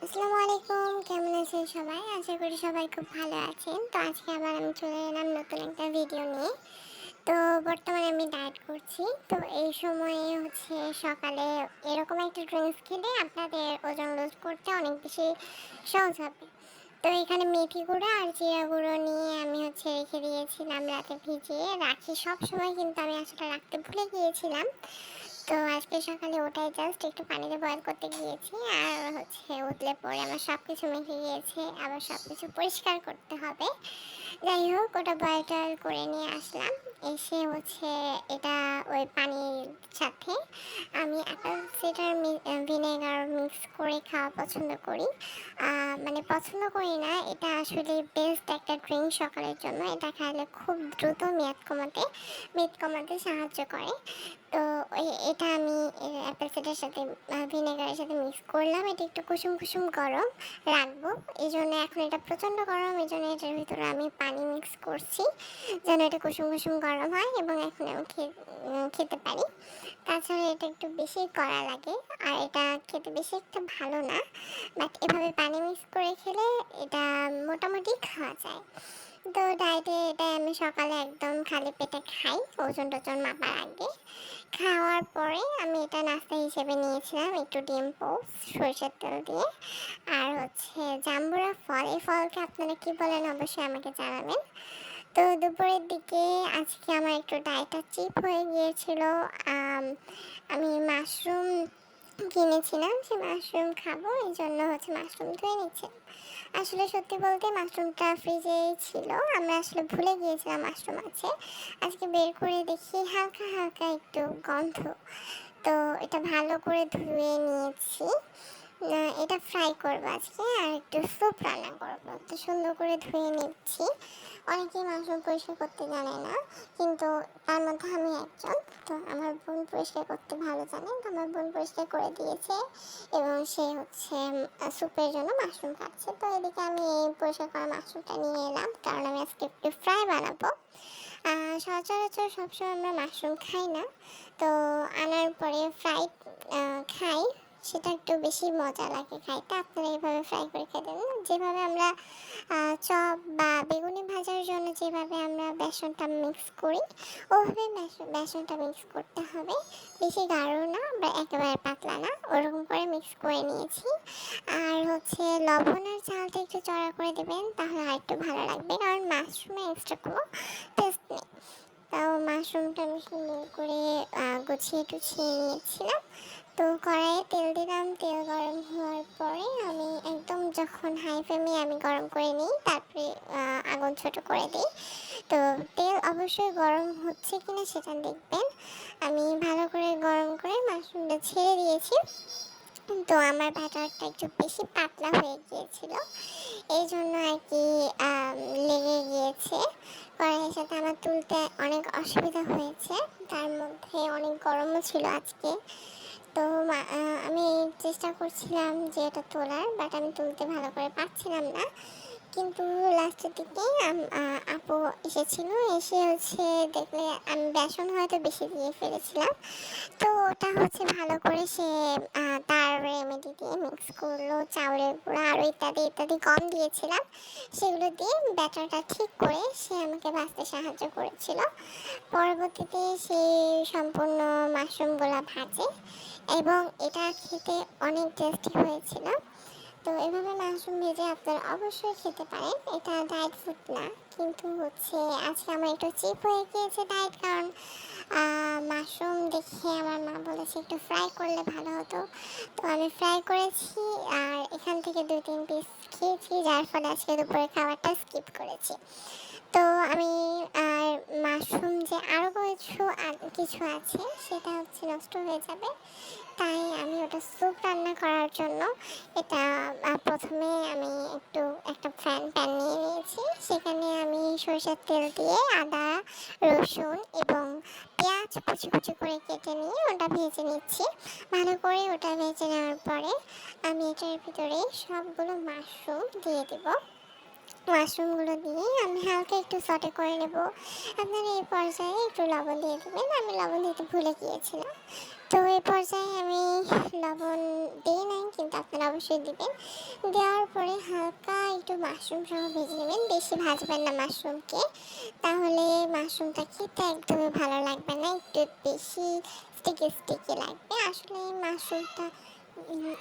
আসসালামু আলাইকুম, কেমন আছেন সবাই? আশা করি সবাই খুব ভালো আছেন। তো আজকে আবার আমি চলে এলাম নতুন একটা ভিডিও নিয়ে। তো বর্তমানে আমি ডায়েট করছি। তো এই সময়ে সকালে এরকম একটা ড্রিঙ্কস খেলে আপনাদের ওজন লুজ করতে অনেক বেশি সহজ হবে। তো এখানে মেথি গুঁড়ো আর জিরা গুঁড়ো নিয়ে আমি রেখে দিয়েছিলাম রাতে ভিজিয়ে। রাখি সবসময়, কিন্তু আমি আসলে রাখতে ভুলে গিয়েছিলাম। তো আজকে সকালে ওটাই জাস্ট একটু পানিতে বয়েল করতে গিয়েছি। আর উতলে পড়ে আমার সবকিছু মেখে গিয়েছে। আবার সবকিছু পরিষ্কার করতে হবে। যাই হোক, ওটা বয়েল টয়েল করে নিয়ে আসলাম। এসে এটা ওই পানির সাথে আমি অ্যাপেল সিডার ভিনেগার মিক্স করে খাওয়া পছন্দ করি। মানে পছন্দ করি না, এটা আসলে বেস্ট একটা ড্রিঙ্ক সকালের জন্য। এটা খাইলে খুব দ্রুত মেদ কমাতে সাহায্য করে। তো এটা আমি অ্যাপেল সিডারের সাথে ভিনেগারের সাথে মিক্স করলাম। এটা একটু কুসুম কুসুম গরম রাখবো। এই জন্য এখন এটা প্রচণ্ড গরম, এই জন্য এটার ভিতরে আমি পানি মিক্স করছি যেন এটা কুসুম কুসুম গরম হয় এবং এখন আমি খেতে পারি। তাছাড়া এটা একটু বেশি কড়া লাগে, আর এটা খেতে বেশি একটা ভালো না। বাট এভাবে পানি মিক্স করে খেলে এটা মোটামুটি খাওয়া যায়। তো ডায়েটে এটা আমি সকালে একদম খালি পেটে খাই, ওজন টোজন মাপার আগে। খাওয়ার পরে আমি এটা নাস্তা হিসেবে নিয়েছিলাম একটু ডিম পোস্ট সরিষার তেল দিয়ে। আর জাম্বুরা ফল, এই ফলকে আপনারা কি বলেন অবশ্যই আমাকে জানাবেন। তো দুপুরের দিকে আজকে আমার একটু ডায়েটটা চিপ হয়ে গিয়েছিল। আমি মাশরুম কিনেছিলাম, সে মাশরুম খাবো, এই জন্য মাশরুম ধুয়ে নিচ্ছি। আসলে সত্যি বলতে মাশরুমটা ফ্রিজেই ছিল, আমরা আসলে ভুলে গিয়েছিলাম মাশরুম আছে। আজকে বের করে দেখি হালকা হালকা একটু গন্ধ। তো এটা ভালো করে ধুয়ে নিয়েছি। এটা ফ্রাই করবো আজকে, আর একটু স্যুপ রান্না করবো। তো সুন্দর করে ধুয়ে নিচ্ছি। অনেকেই মাশরুম পরিষ্কার করতে জানে না, কিন্তু তার মধ্যে আমি একজন। তো আমার বোন পরিষ্কার করতে ভালো জানে, তো আমার বোন পরিষ্কার করে দিয়েছে এবং সে স্যুপের জন্য মাশরুম কাটছে। তো এদিকে আমি এই পরিষ্কার করা মাশরুমটা নিয়ে এলাম, কারণ আমি আজকে একটু ফ্রাই বানাবো। সচরাচর সবসময় আমরা মাশরুম খাই না, তো আনার পরে ফ্রাই খাই, সেটা একটু বেশি মজা লাগে খাইতে। আপনারা এইভাবে ফ্রাই করে খেতেন, যেভাবে আমরা চপ বা বেগুনি ভাজার জন্য যেভাবে আমরা বেসনটা মিক্স করি, ওভাবে বেসনটা মিক্স করতে হবে। বেশি গাঢ় না বা একেবারে পাতলা না, ওরকম করে মিক্স করে নিয়েছি। আর লবণ আর ঝালটা একটু চড়া করে দেবেন, তাহলে আর একটু ভালো লাগবে, কারণ মাশরুমে এক্সট্রা কোনো টেস্ট নেই। তাও মাশরুমটা আমি সুন্দর করে গুছিয়ে টুছিয়ে নিয়েছিলাম। তো কড়াইয়ে তেল দিলাম, তেল গরম হওয়ার পরে আমি একদম যখন হাই ফ্লেমে আমি গরম করে নিই, তারপরে আগুন ছোট করে দিই। তো তেল অবশ্যই গরম হচ্ছে কিনা সেটা দেখবেন। আমি ভালো করে গরম করে মাশরুমটা ছেড়ে দিয়েছি। তো আমার ব্যাটারটা একটু বেশি পাতলা হয়ে গিয়েছিল, এই জন্য আর কি লেগে গিয়েছে। কড়াইয়ের সাথে আমার তুলতে অনেক অসুবিধা হয়েছে, তার মধ্যে অনেক গরমও ছিল আজকে। তো আমি চেষ্টা করছিলাম যে এটা তোলার, বাট আমি তুলতে ভালো করে পারছিলাম না। কিন্তু লাস্টের দিকে আপু এসেছিল, এসে দেখলে আমি বেসন হয়তো বেশি দিয়ে ফেলেছিলাম। তো ওটা ভালো করে সে তার রেমেডি দিয়ে মিক্স করলো, চাউলের গুঁড়া আরও ইত্যাদি ইত্যাদি গম দিয়েছিলাম, সেগুলো দিয়ে ব্যাটারটা ঠিক করে সে আমাকে ভাজতে সাহায্য করেছিল। পরবর্তীতে সে সম্পূর্ণ মাশরুমগুলো ভাজে এবং এটা খেতে অনেক টেস্টি হয়েছিল। তো এভাবে মাশরুম ভেজে আপনারা অবশ্যই খেতে পারেন। এটা ডায়েট ফুড না, কিন্তু আজকে আমার একটু চিপ হয়ে গিয়েছে ডায়েট, কারণ মাশরুম দেখে আমার মা বলেছে একটু ফ্রাই করলে ভালো হতো। তো আমি ফ্রাই করেছি, আর এখান থেকে 2-3 পিস খেয়েছি, যার ফলে আজকে দুপুরে খাবারটা স্কিপ করেছি। তো আমি আর মাশরুম যে আরও কিছু আছে সেটা নষ্ট হয়ে যাবে, তাই আমি ওটা স্যুপ রান্না করার জন্য এটা প্রথমে আমি একটা প্যান নিয়ে নিয়েছি। সেখানে আমি সরিষার তেল দিয়ে আদা, রসুন এবং পেঁয়াজ কুচি কুচি করে কেটে নিয়ে ওটা ভেজে নিচ্ছি। ভালো করে ওটা ভেজে নেওয়ার পরে আমি এটার ভিতরে সবগুলো মাশরুম দিয়ে দেবো। মাশরুমগুলো দিয়ে আমি হালকা একটু সটে করে নেব। আপনারা এই পর্যায়ে একটু লবণ দিয়ে দেবেন, আমি লবণ দিতে ভুলে গিয়েছিলাম। তো এই পর্যায়ে আমি লবণ দিই নাই, কিন্তু আপনারা অবশ্যই দিবেন। দেওয়ার পরে হালকা একটু মাশরুম সহ ভেজে নেবেন, বেশি ভাজবেন না মাশরুমকে, তাহলে মাশরুমটা খেতে একদমই ভালো লাগবে না, একটু বেশি স্টিকি স্টিকি লাগবে। আসলে এই মাশরুমটা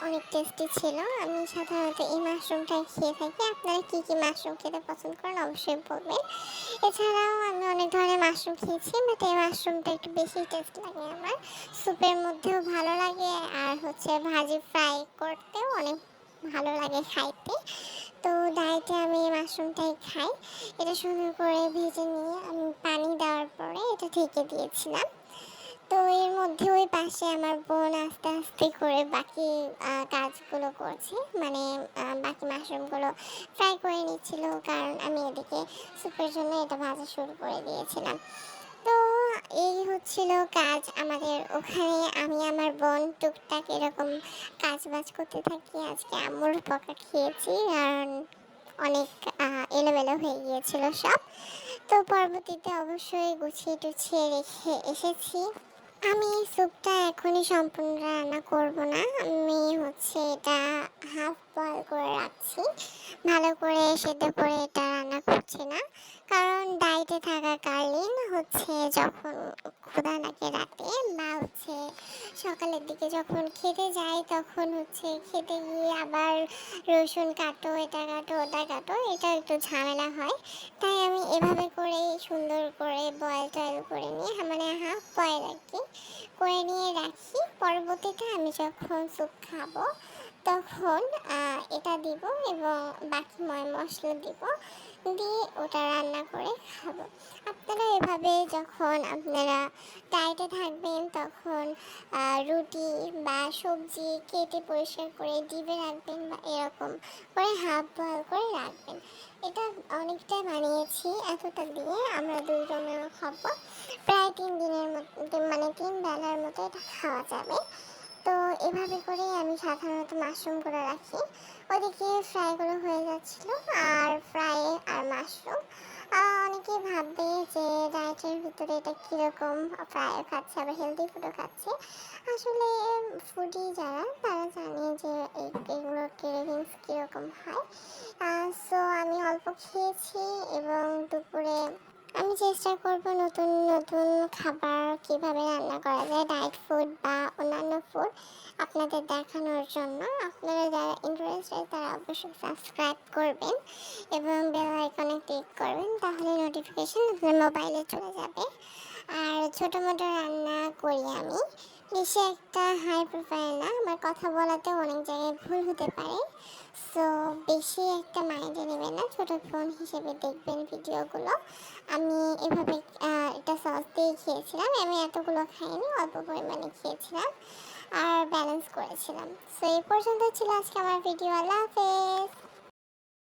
অনেক টেস্টি ছিল। আমি সাধারণত এই মাশরুমটাই খেয়ে থাকি। আপনারা কী কী মাশরুম খেতে পছন্দ করেন অবশ্যই বলবেন। এছাড়াও আমি অনেক ধরনের মাশরুম খেয়েছি, বাট এই মাশরুমটা একটু বেশি টেস্ট লাগে আমার। স্যুপের মধ্যেও ভালো লাগে, আর হচ্ছে ভাজি ফ্রাই করতেও অনেক ভালো লাগে খাইতে। তো ডায়েটে আমি এই মাশরুমটাই খাই। এটা সুন্দর করে ভেজে নিয়ে আমি পানি দেওয়ার পরে এটা ঢেকে দিয়েছিলাম। তো এর মধ্যে ওই পাশে আমার বোন আস্তে আস্তে করে বাকি কাজগুলো করছে, মানে বাকি মাশরুমগুলো ফ্রাই করে নিচ্ছিল, কারণ আমি এদিকে স্যুপের জন্য এটা ভাজা শুরু করে দিয়েছিলাম। তো এই হচ্ছিল কাজ আমাদের ওখানে। আমি আমার বোন টুকটাক এরকম কাজ বাজ করতে থাকি। আজকে আম্মুর বকা খেয়েছি, কারণ অনেক এলোমেলো হয়ে গিয়েছিল সব। তো পরবর্তীতে অবশ্যই গুছিয়ে টুছিয়ে রেখে এসেছি। আমি স্যুপটা এখনই সম্পূর্ণ রান্না করব না। আমি হচ্ছে এটা হাফ বয়েল করে রাখছি। ভালো করে সেদ্ধ করে এটা রান্না করছি না। কারণ ডায়েটে থাকাকালীন হচ্ছে যখন ক্ষুধা লাগে রাতে, বা হচ্ছে সকালের দিকে যখন খেতে যাই, তখন হচ্ছে খেতে গিয়ে আবার রসুন কাটো, এটা কাটো, ওটা কাটো, এটা একটু ঝামেলা হয়। তাই আমি এভাবে করে সুন্দর করে বয়েল টয়েল করে নিয়ে, মানে হাফ বয়েল আর কি, করে নিয়ে রাখি। পরবর্তীতে আমি যখন স্যুপ খাবো তখন এটা দিব এবং বাকি মশলা দিব, দিয়ে ওটা রান্না করে খাবো। আপনারা এভাবে যখন আপনারা ডায়েটে থাকবেন তখন রুটি বা সবজি কেটে পরিষ্কার করে ডিবে রাখবেন, বা এরকম করে হাফ বয়েল করে রাখবেন। এটা অনেকটাই বানিয়েছি, এতটা দিয়ে আমরা দুজনে খাবো। প্রায় 3 দিনের মতো, মানে 3 বেলার মতো এটা খাওয়া যাবে। তো এভাবে করেই আমি সাধারণত মাশরুমগুলো রাখি। ওদিকে ফ্রাইগুলো হয়ে যাচ্ছিলো, আর ফ্রাই আর মাশরুম। অনেকেই ভাববে যে ডায়েটের ভিতরে এটা কীরকম, ফ্রাইও খাচ্ছে আবার হেলদি ফুডও খাচ্ছে। আসলে ফুডি যারা তারা জানে যে এগুলোর ক্রেভিংস কীরকম হয়। সো আমি অল্প খেয়েছি, এবং দুপুরে আমি চেষ্টা করব নতুন নতুন খাবার কিভাবে রান্না করা যায়, ডায়েট ফুড বা অন্যান্য ফুড আপনাদের দেখানোর জন্য। আপনারা যারা ইন্টারেস্টেড তারা অবশ্যই সাবস্ক্রাইব করবেন এবং বেল আইকনে ক্লিক করবেন, তাহলে নোটিফিকেশন আপনার মোবাইলে চলে যাবে। আর ছোটো মোটো রান্না করি আমি, বেশি একটা হাই প্রোফাইল না। আমার কথা বলাতেও অনেক জায়গায় ভুল হতে পারে, সো বেশি একটা মাইন্ডে নেবেন না, ছোটো ফোন হিসেবে দেখবেন ভিডিওগুলো। আমি এভাবে এটা সস দিয়ে খেয়েছিলাম। আমি এতগুলো খাইনি, অল্প পরিমাণে খেয়েছিলাম আর ব্যালেন্স করেছিলাম। সো এই পর্যন্ত ছিল আজকে আমার ভিডিও। আল্লাহ হাফেজ।